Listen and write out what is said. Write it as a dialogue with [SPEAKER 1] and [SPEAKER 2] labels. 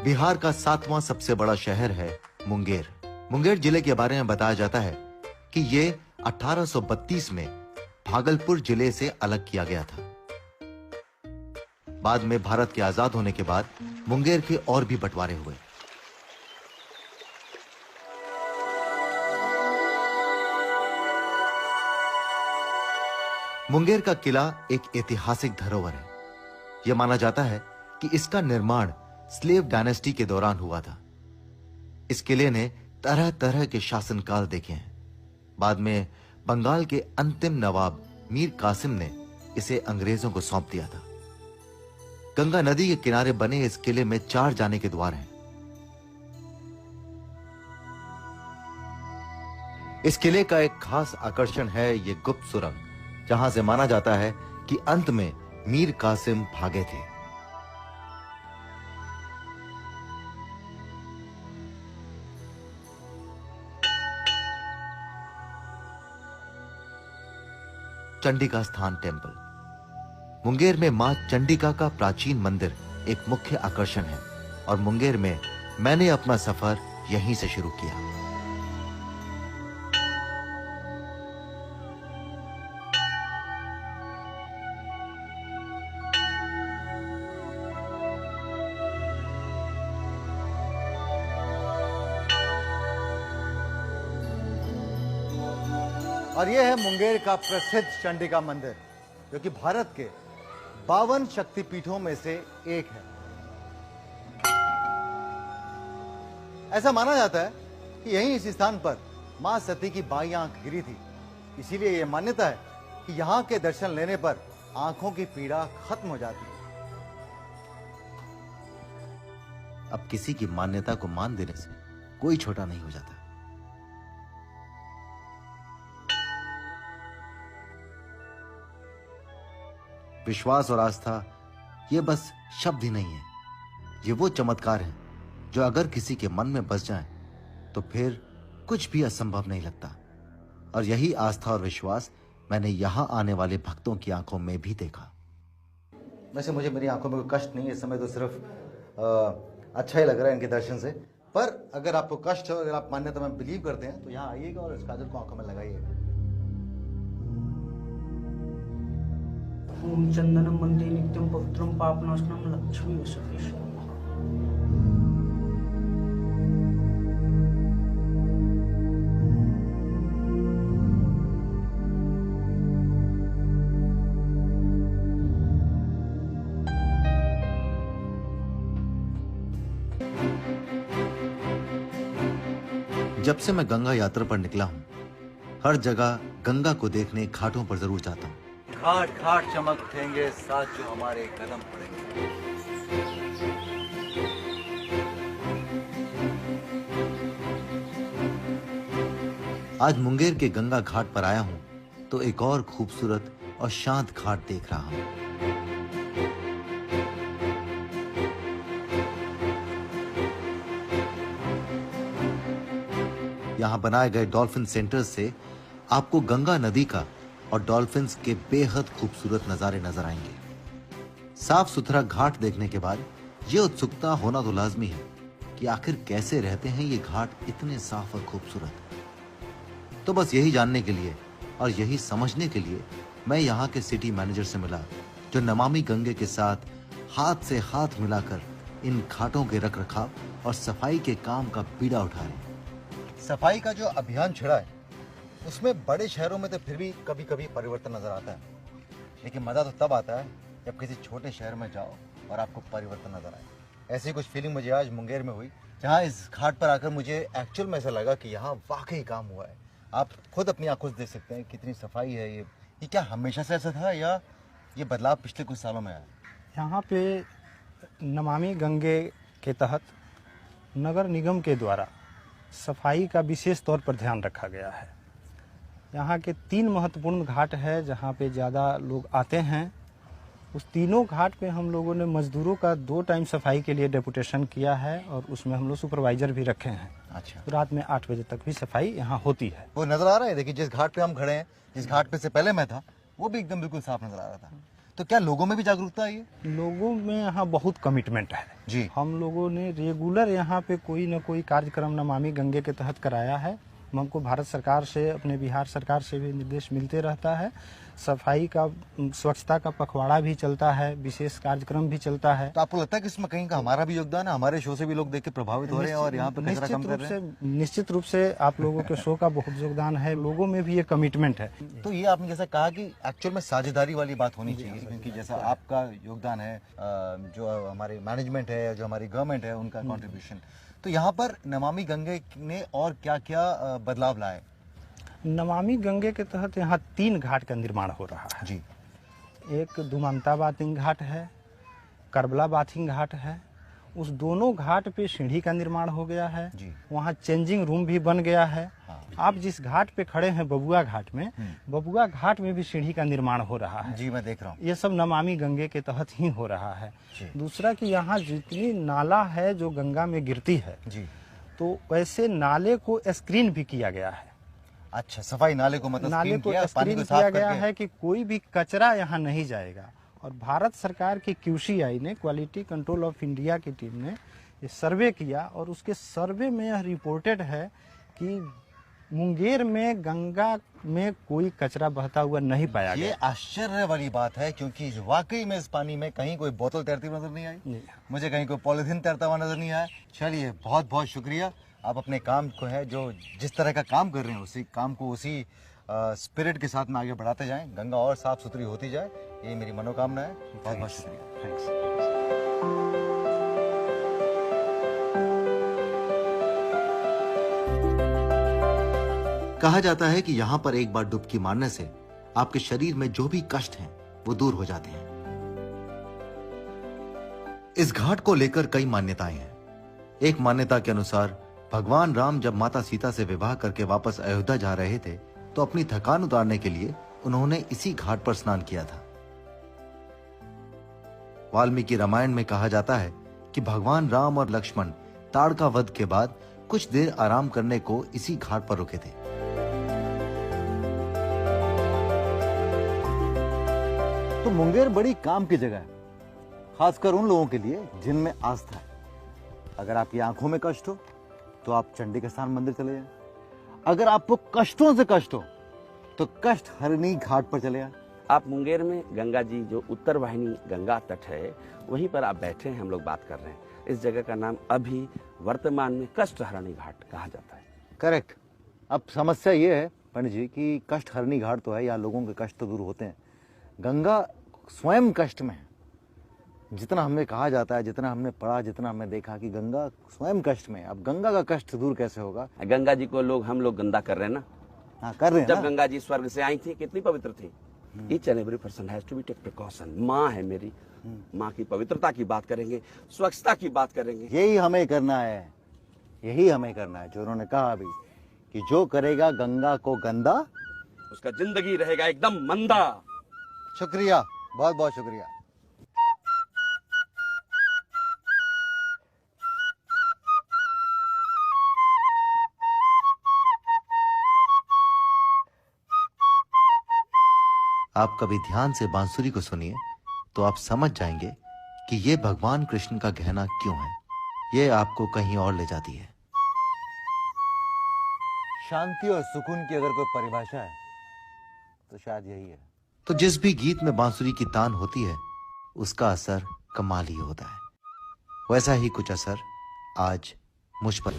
[SPEAKER 1] बिहार का 7वां सबसे बड़ा शहर है मुंगेर। मुंगेर जिले के बारे में बताया जाता है कि ये 1832 में भागलपुर जिले से अलग किया गया था। बाद में भारत के आजाद होने के बाद मुंगेर के और भी बंटवारे हुए। मुंगेर का किला एक ऐतिहासिक धरोहर है। यह माना जाता है कि इसका निर्माण स्लेव डायनेस्टी के दौरान हुआ था। इस किले ने तरह तरह के शासनकाल देखे हैं। बाद में बंगाल के अंतिम नवाब मीर कासिम ने इसे अंग्रेजों को सौंप दिया था। गंगा नदी के किनारे बने इस किले में 4 जाने के द्वार हैं। इस किले का एक खास आकर्षण है ये गुप्त सुरंग, जहां से माना जाता है कि अंत में मीर कासिम भागे थे। चंडिका स्थान टेम्पल। मुंगेर में मां चंडिका का प्राचीन मंदिर एक मुख्य आकर्षण है और मुंगेर में मैंने अपना सफर यहीं से शुरू किया।
[SPEAKER 2] और यह है मुंगेर का प्रसिद्ध चंडिका मंदिर, जो कि भारत के 52 शक्तिपीठों में से एक है। ऐसा माना जाता है कि यहीं इस स्थान पर मां सती की बाईं आंख गिरी थी। इसीलिए यह मान्यता है कि यहां के दर्शन लेने पर आंखों की पीड़ा खत्म हो जाती है।
[SPEAKER 1] अब किसी की मान्यता को मान देने से कोई छोटा नहीं हो जाता। विश्वास और आस्था ये बस शब्द ही नहीं है, ये वो चमत्कार है जो अगर किसी के मन में बस जाए तो फिर कुछ भी असंभव नहीं लगता। और यही आस्था और विश्वास मैंने यहां आने वाले भक्तों की आंखों में भी देखा।
[SPEAKER 2] वैसे मुझे मेरी आंखों में कोई कष्ट नहीं है इस समय, तो सिर्फ अच्छा ही लग रहा है इनके दर्शन से। पर अगर आपको कष्ट हो, अगर आप मान्यता में बिलीव करते हैं, तो यहाँ आइएगा और इस काजल को आंखों में लगाइएगा।
[SPEAKER 3] ओम चंदनम वंदे नित्यम पवित्रम पापनाशनम लक्ष्मी वसुदेव।
[SPEAKER 1] जब से मैं गंगा यात्रा पर निकला हूं, हर जगह गंगा को देखने घाटों पर जरूर जाता हूं।
[SPEAKER 2] घाट घाट चमक उठेंगे, साथ जो हमारे कदम पड़ेंगे।
[SPEAKER 1] आज मुंगेर के गंगा घाट पर आया हूं तो एक और खूबसूरत और शांत घाट देख रहा हूं। यहां बनाए गए डॉल्फिन सेंटर से आपको गंगा नदी का और डॉल्फिन्स के बेहद खूबसूरत नजारे नजर आएंगे। साफ सुथरा घाट देखने के बाद ये उत्सुकता होना तो लाजमी है कि आखिर कैसे रहते हैं ये घाट इतने साफ और खूबसूरत। तो बस यही जानने के लिए और यही समझने के लिए मैं यहाँ के सिटी मैनेजर से मिला, जो नमामि गंगे के साथ हाथ से हाथ मिलाकर इन घाटों के रखरखाव और सफाई के काम का बीड़ा उठा रहे।
[SPEAKER 2] सफाई का जो अभियान छिड़ा है, उसमें बड़े शहरों में तो फिर भी कभी कभी परिवर्तन नजर आता है, लेकिन मजा तो तब आता है जब किसी छोटे शहर में जाओ और आपको परिवर्तन नजर आए। ऐसी कुछ फीलिंग मुझे आज मुंगेर में हुई, जहां इस घाट पर आकर मुझे एक्चुअल में ऐसा लगा कि यहाँ वाकई काम हुआ है। आप खुद अपनी आंखों से देख सकते हैं कितनी सफाई है। ये क्या हमेशा से ऐसा था या ये बदलाव पिछले कुछ सालों में आया?
[SPEAKER 4] यहाँ पे नमामि गंगे के तहत नगर निगम के द्वारा सफाई का विशेष तौर पर ध्यान रखा गया है। यहाँ के 3 महत्वपूर्ण घाट है जहाँ पे ज़्यादा लोग आते हैं। उस तीनों घाट पे हम लोगों ने मजदूरों का 2 टाइम सफाई के लिए डेपुटेशन किया है और उसमें हम लोग सुपरवाइजर भी रखे हैं।
[SPEAKER 2] अच्छा।
[SPEAKER 4] तो रात में 8 बजे तक भी सफाई यहाँ होती है।
[SPEAKER 2] वो नजर आ रहा है, देखिए जिस घाट पे हम खड़े हैं, जिस घाट पे से पहले मैं था, वो भी एकदम बिल्कुल साफ नजर आ रहा था। तो क्या लोगों में भी जागरूकता आई है?
[SPEAKER 4] लोगों में यहाँ बहुत कमिटमेंट है
[SPEAKER 2] जी।
[SPEAKER 4] हम लोगों ने रेगुलर यहाँ पे कोई न कोई कार्यक्रम नमामि गंगे के तहत कराया है। हमको भारत सरकार से, अपने बिहार सरकार से भी निर्देश मिलते रहता है। सफाई का, स्वच्छता का पखवाड़ा भी चलता है, विशेष कार्यक्रम भी चलता है।
[SPEAKER 2] तो आपको लगता है कि इसमें कहीं का हमारा भी योगदान है? हमारे शो से भी लोग देख के प्रभावित हो रहे हैं और यहाँ पे कचरा कम कर रहे हैं?
[SPEAKER 4] निश्चित रूप से आप लोगों के शो का बहुत योगदान है। लोगों में भी ये कमिटमेंट है।
[SPEAKER 2] तो ये आपने जैसा कहा कि एक्चुअल में साझेदारी वाली बात होनी चाहिए, क्योंकि जैसा आपका योगदान है, जो हमारे मैनेजमेंट है, जो हमारी गवर्नमेंट है, उनका कंट्रीब्यूशन, तो यहाँ पर नमामि गंगे ने और क्या क्या बदलाव लाए?
[SPEAKER 4] नमामि गंगे के तहत यहाँ 3 घाट का निर्माण हो रहा है
[SPEAKER 2] जी।
[SPEAKER 4] एक दुमंता बाथिंग घाट है, करबला बाथिंग घाट है। उस दोनों घाट पे सीढ़ी का निर्माण हो गया है।
[SPEAKER 2] जी।
[SPEAKER 4] वहाँ चेंजिंग रूम भी बन गया है।
[SPEAKER 2] हाँ।
[SPEAKER 4] आप जिस घाट पे खड़े हैं बबुआ घाट में, बबुआ घाट में भी सीढ़ी का निर्माण हो रहा है।
[SPEAKER 2] जी, मैं देख रहा हूँ।
[SPEAKER 4] ये सब नमामि गंगे के तहत ही हो रहा है। दूसरा कि यहाँ जितनी नाला है जो गंगा में गिरती है,
[SPEAKER 2] जी।
[SPEAKER 4] तो वैसे नाले को स्क्रीन भी किया गया है।
[SPEAKER 2] अच्छा, सफाई नाले को मतलब
[SPEAKER 4] नाले
[SPEAKER 2] स्क्रीन
[SPEAKER 4] को
[SPEAKER 2] किया, पानी
[SPEAKER 4] स्क्रीन
[SPEAKER 2] को साफ
[SPEAKER 4] किया गया
[SPEAKER 2] करके।
[SPEAKER 4] है कि कोई भी कचरा यहाँ नहीं जाएगा। और भारत सरकार की QCI ने, क्वालिटी कंट्रोल ऑफ इंडिया की टीम ने ये सर्वे किया और उसके सर्वे में यह रिपोर्टेड है कि मुंगेर में गंगा में कोई कचरा बहता हुआ नहीं पाया
[SPEAKER 2] ये
[SPEAKER 4] गया।
[SPEAKER 2] आश्चर्य वाली बात है, क्योंकि वाकई में इस पानी में कहीं कोई बोतल तैरती हुई नजर नहीं आई,
[SPEAKER 4] नहीं।
[SPEAKER 2] मुझे कहीं कोई पॉलिथीन तैरता हुआ नजर नहीं आया। चलिए, बहुत बहुत शुक्रिया। आप अपने काम को है, जो जिस तरह का काम कर रहे हैं, उसी काम को उसी स्पिरिट के साथ में आगे बढ़ाते जाएं, गंगा और साफ सुथरी होती जाए, यही मेरी मनोकामना है। बहुत बहुत शुक्रिया।
[SPEAKER 4] थैंक्स।
[SPEAKER 1] कहा जाता है कि यहाँ पर एक बार डुबकी मारने से आपके शरीर में जो भी कष्ट हैं वो दूर हो जाते हैं। इस घाट को लेकर कई मान्यताएं हैं। एक मान्यता के अनुसार भगवान राम जब माता सीता से विवाह करके वापस अयोध्या जा रहे थे तो अपनी थकान उतारने के लिए उन्होंने इसी घाट पर स्नान किया था। वाल्मीकि रामायण में कहा जाता है कि भगवान राम और लक्ष्मण ताड़का वध के बाद कुछ देर आराम करने को इसी घाट पर रुके थे।
[SPEAKER 2] तो मुंगेर बड़ी काम की जगह है, खासकर उन लोगों के लिए जिनमें आस्था है। अगर आपकी आंखों में कष्ट हो तो आप चंडी के स्थान मंदिर चले जाएं। अगर आपको कष्टों से कष्ट हो तो कष्ट हरणी घाट पर चले जाएं।
[SPEAKER 5] आप मुंगेर में गंगा जी, जो उत्तर वाहिनी गंगा तट है, वहीं पर आप बैठे हैं, हम लोग बात कर रहे हैं। इस जगह का नाम अभी वर्तमान में कष्ट हरणी घाट कहा जाता है।
[SPEAKER 2] करेक्ट। अब समस्या ये है पंडित जी कि कष्ट हरणी घाट तो है, यहाँ लोगों के कष्ट तो दूर होते हैं, गंगा स्वयं कष्ट में है। जितना हमने कहा जाता है, जितना हमने पढ़ा, जितना हमने देखा कि गंगा स्वयं कष्ट में है। अब गंगा का कष्ट दूर कैसे होगा?
[SPEAKER 5] गंगा जी को लोग, हम लोग गंदा कर रहे हैं ना।
[SPEAKER 2] हाँ, कर रहे हैं
[SPEAKER 5] जब
[SPEAKER 2] ना?
[SPEAKER 5] गंगा जी स्वर्ग से आई थी, कितनी पवित्र थी। Each and every person has to be take precaution. माँ है मेरी, माँ की पवित्रता की बात करेंगे, स्वच्छता की बात करेंगे।
[SPEAKER 2] यही हमें करना है, यही हमें करना है जो उन्होंने कहा अभी कि जो करेगा गंगा को गंदा,
[SPEAKER 5] उसका जिंदगी रहेगा एकदम मंदा।
[SPEAKER 2] शुक्रिया, बहुत बहुत शुक्रिया।
[SPEAKER 1] आप कभी ध्यान से बांसुरी को सुनिए तो आप समझ जाएंगे कि ये भगवान कृष्ण का कहना क्यों है। ये आपको कहीं और ले जाती है।
[SPEAKER 2] शांति और सुकून की अगर कोई परिभाषा है तो शायद यही है।
[SPEAKER 1] तो जिस भी गीत में बांसुरी की तान होती है उसका असर कमाल ही होता है। वैसा ही कुछ असर आज मुझ पर